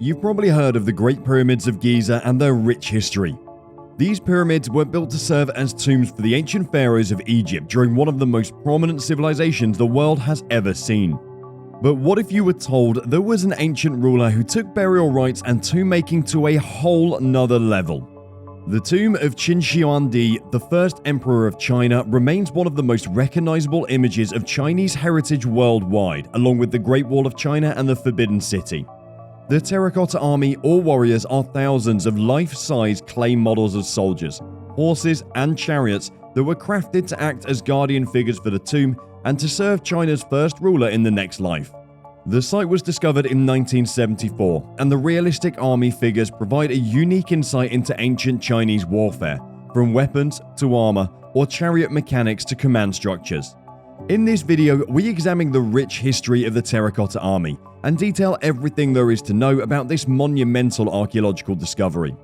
You've probably heard of the Great Pyramids of Giza and their rich history. These pyramids were built to serve as tombs for the ancient pharaohs of Egypt during one of the most prominent civilizations the world has ever seen. But what if you were told there was an ancient ruler who took burial rites and tomb making to a whole nother level? The tomb of Qin Shi Huangdi, the first emperor of China, remains one of the most recognizable images of Chinese heritage worldwide, along with the Great Wall of China and the Forbidden City. The Terracotta Army or warriors are thousands of life-size clay models of soldiers, horses, and chariots that were crafted to act as guardian figures for the tomb and to serve China's first ruler in the next life. The site was discovered in 1974, and the realistic army figures provide a unique insight into ancient Chinese warfare, from weapons to armor or chariot mechanics to command structures. In this video, we examine the rich history of the Terracotta Army and detail everything there is to know about this monumental archaeological discovery.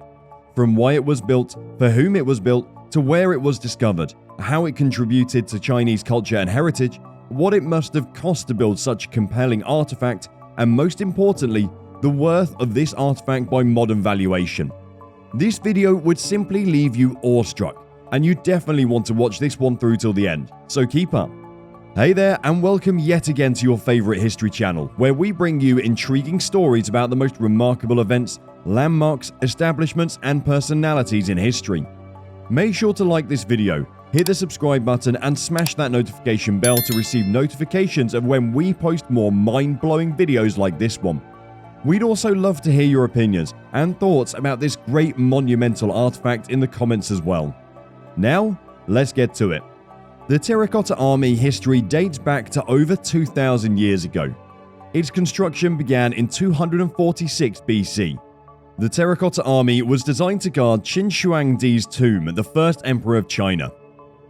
From why it was built, for whom it was built, to where it was discovered, how it contributed to Chinese culture and heritage, what it must have cost to build such a compelling artifact, and most importantly, the worth of this artifact by modern valuation. This video would simply leave you awestruck, and you definitely want to watch this one through till the end, so keep up. Hey there, and welcome yet again to your favorite history channel, where we bring you intriguing stories about the most remarkable events, landmarks, establishments, and personalities in history. Make sure to like this video, hit the subscribe button, and smash that notification bell to receive notifications of when we post more mind-blowing videos like this one. We'd also love to hear your opinions and thoughts about this great monumental artifact in the comments as well. Now, let's get to it. The Terracotta Army history dates back to over 2,000 years ago. Its construction began in 246 BC. The Terracotta Army was designed to guard Qin Shi Huangdi's tomb, the first emperor of China.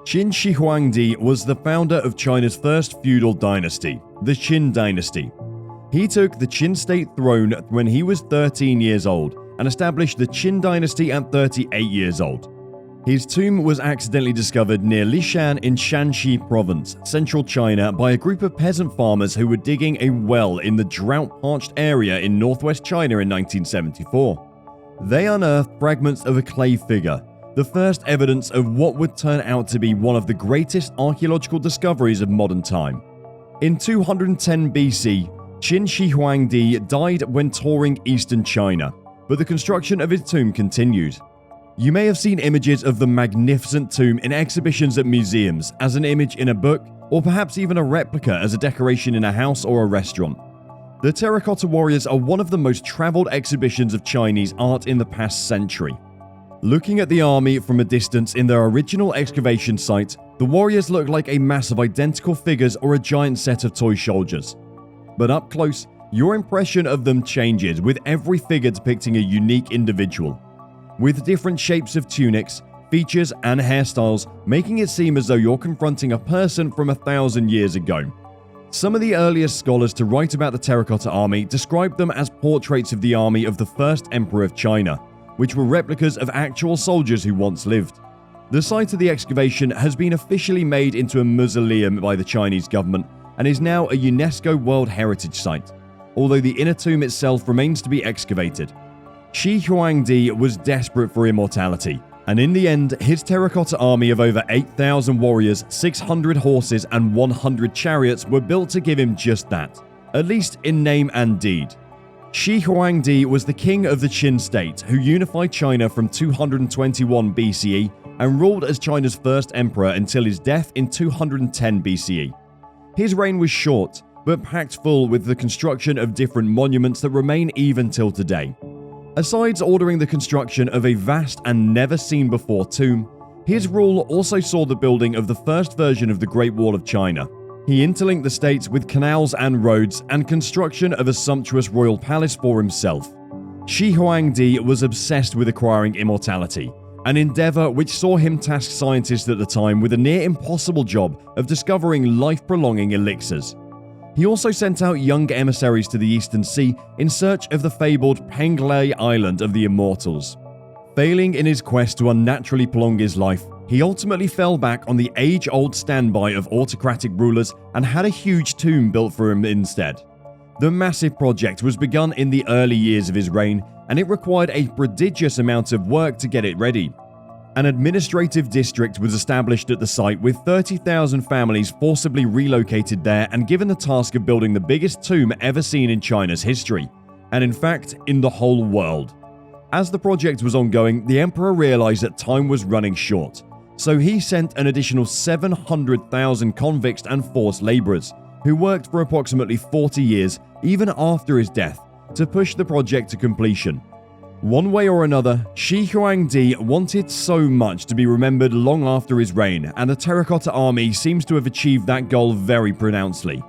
Qin Shi Huangdi was the founder of China's first feudal dynasty, the Qin dynasty. He took the Qin state throne when he was 13 years old and established the Qin dynasty at 38 years old. His tomb was accidentally discovered near Lishan in Shanxi province, central China, by a group of peasant farmers who were digging a well in the drought-parched area in northwest China in 1974. They unearthed fragments of a clay figure, the first evidence of what would turn out to be one of the greatest archaeological discoveries of modern time. In 210 BC, Qin Shi Huangdi died when touring eastern China, but the construction of his tomb continued. You may have seen images of the magnificent tomb in exhibitions at museums, as an image in a book, or perhaps even a replica as a decoration in a house or a restaurant. The Terracotta Warriors are one of the most traveled exhibitions of Chinese art in the past century. Looking at the army from a distance in their original excavation site, the warriors look like a mass of identical figures or a giant set of toy soldiers. But up close, your impression of them changes, with every figure depicting a unique individual, with different shapes of tunics, features, and hairstyles, making it seem as though you're confronting a person from 1,000 years ago. Some of the earliest scholars to write about the Terracotta Army described them as portraits of the army of the first emperor of China, which were replicas of actual soldiers who once lived. The site of the excavation has been officially made into a mausoleum by the Chinese government and is now a UNESCO World Heritage Site, although the inner tomb itself remains to be excavated. Shi Huangdi was desperate for immortality, and in the end, his terracotta army of over 8,000 warriors, 600 horses, and 100 chariots were built to give him just that, at least in name and deed. Shi Huangdi was the king of the Qin state who unified China from 221 BCE and ruled as China's first emperor until his death in 210 BCE. His reign was short, but packed full with the construction of different monuments that remain even till today. Asides ordering the construction of a vast and never-seen-before tomb, his rule also saw the building of the first version of the Great Wall of China. He interlinked the states with canals and roads and construction of a sumptuous royal palace for himself. Shi Huangdi was obsessed with acquiring immortality, an endeavor which saw him task scientists at the time with a near-impossible job of discovering life-prolonging elixirs. He also sent out young emissaries to the Eastern Sea in search of the fabled Penglai Island of the Immortals. Failing in his quest to unnaturally prolong his life, he ultimately fell back on the age-old standby of autocratic rulers and had a huge tomb built for him instead. The massive project was begun in the early years of his reign, and it required a prodigious amount of work to get it ready. An administrative district was established at the site with 30,000 families forcibly relocated there and given the task of building the biggest tomb ever seen in China's history, and in fact, in the whole world. As the project was ongoing, the emperor realized that time was running short, so he sent an additional 700,000 convicts and forced laborers, who worked for approximately 40 years, even after his death, to push the project to completion. One way or another, Shi Huangdi wanted so much to be remembered long after his reign, and the Terracotta Army seems to have achieved that goal very pronouncedly.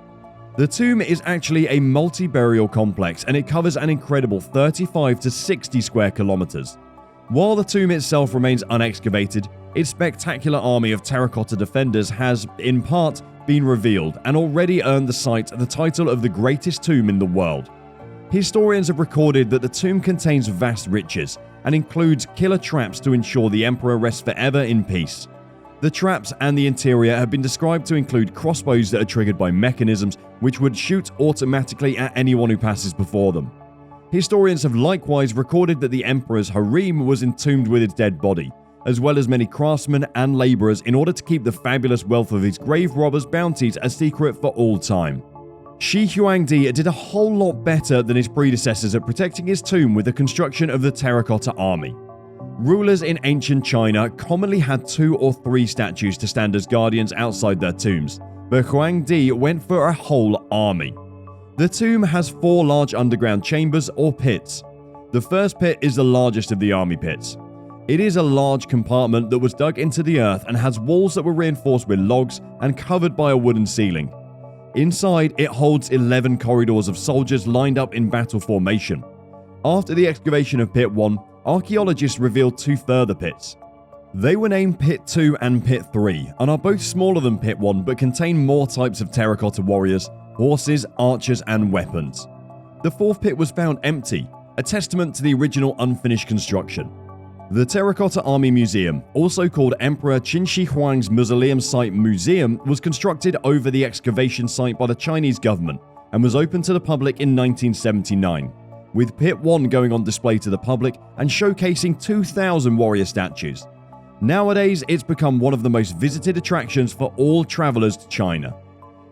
The tomb is actually a multi-burial complex, and it covers an incredible 35 to 60 square kilometers. While the tomb itself remains unexcavated, its spectacular army of terracotta defenders has, in part, been revealed and already earned the site the title of the greatest tomb in the world. Historians have recorded that the tomb contains vast riches and includes killer traps to ensure the emperor rests forever in peace. The traps and the interior have been described to include crossbows that are triggered by mechanisms which would shoot automatically at anyone who passes before them. Historians have likewise recorded that the emperor's harem was entombed with his dead body, as well as many craftsmen and laborers, in order to keep the fabulous wealth of his grave robbers' bounties a secret for all time. Shi Huangdi did a whole lot better than his predecessors at protecting his tomb with the construction of the Terracotta Army. Rulers in ancient China commonly had 2 or 3 statues to stand as guardians outside their tombs, but Huangdi went for a whole army. The tomb has 4 large underground chambers or pits. The first pit is the largest of the army pits. It is a large compartment that was dug into the earth and has walls that were reinforced with logs and covered by a wooden ceiling. Inside, it holds 11 corridors of soldiers lined up in battle formation. After the excavation of Pit 1, archaeologists revealed 2 further pits. They were named Pit 2 and Pit 3 and are both smaller than Pit 1 but contain more types of terracotta warriors, horses, archers, and weapons. The 4th pit was found empty, a testament to the original unfinished construction. The Terracotta Army Museum, also called Emperor Qin Shi Huang's Mausoleum Site Museum, was constructed over the excavation site by the Chinese government and was opened to the public in 1979, with Pit 1 going on display to the public and showcasing 2,000 warrior statues. Nowadays, it's become one of the most visited attractions for all travelers to China.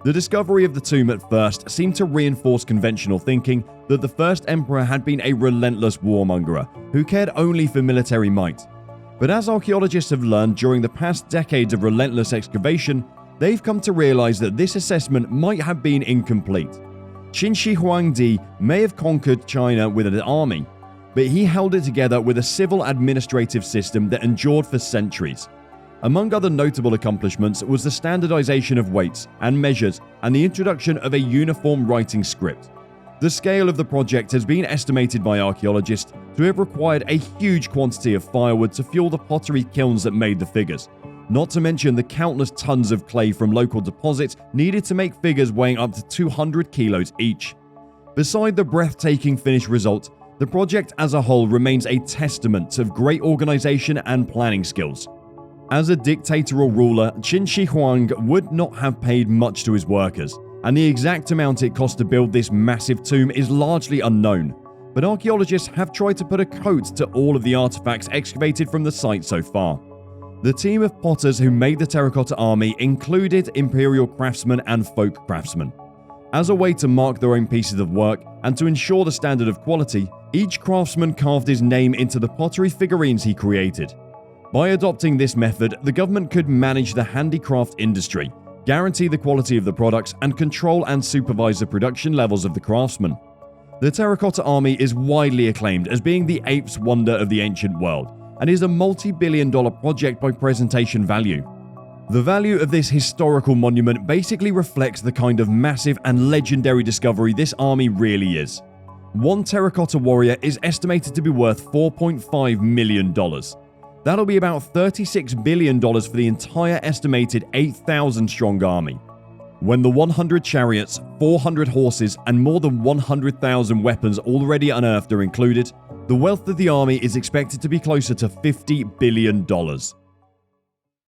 The discovery of the tomb at first seemed to reinforce conventional thinking that the first emperor had been a relentless warmonger who cared only for military might. But as archaeologists have learned during the past decades of relentless excavation, they've come to realize that this assessment might have been incomplete. Qin Shi Huangdi may have conquered China with an army, but he held it together with a civil administrative system that endured for centuries. Among other notable accomplishments was the standardization of weights and measures and the introduction of a uniform writing script. The scale of the project has been estimated by archaeologists to have required a huge quantity of firewood to fuel the pottery kilns that made the figures, not to mention the countless tons of clay from local deposits needed to make figures weighing up to 200 kilos each. Beside the breathtaking finished result, the project as a whole remains a testament of great organization and planning skills. As a dictatorial ruler, Qin Shi Huang would not have paid much to his workers, and the exact amount it cost to build this massive tomb is largely unknown, but archaeologists have tried to put a coat to all of the artifacts excavated from the site so far. The team of potters who made the Terracotta Army included imperial craftsmen and folk craftsmen. As a way to mark their own pieces of work and to ensure the standard of quality, each craftsman carved his name into the pottery figurines he created. By adopting this method, the government could manage the handicraft industry, guarantee the quality of the products, and control and supervise the production levels of the craftsmen. The Terracotta Army is widely acclaimed as being the 8th wonder of the ancient world and is a multi-billion-dollar project by presentation value. The value of this historical monument basically reflects the kind of massive and legendary discovery this army really is. One terracotta warrior is estimated to be worth $4.5 million. That'll be about $36 billion for the entire estimated 8,000-strong army. When the 100 chariots, 400 horses, and more than 100,000 weapons already unearthed are included, the wealth of the army is expected to be closer to $50 billion.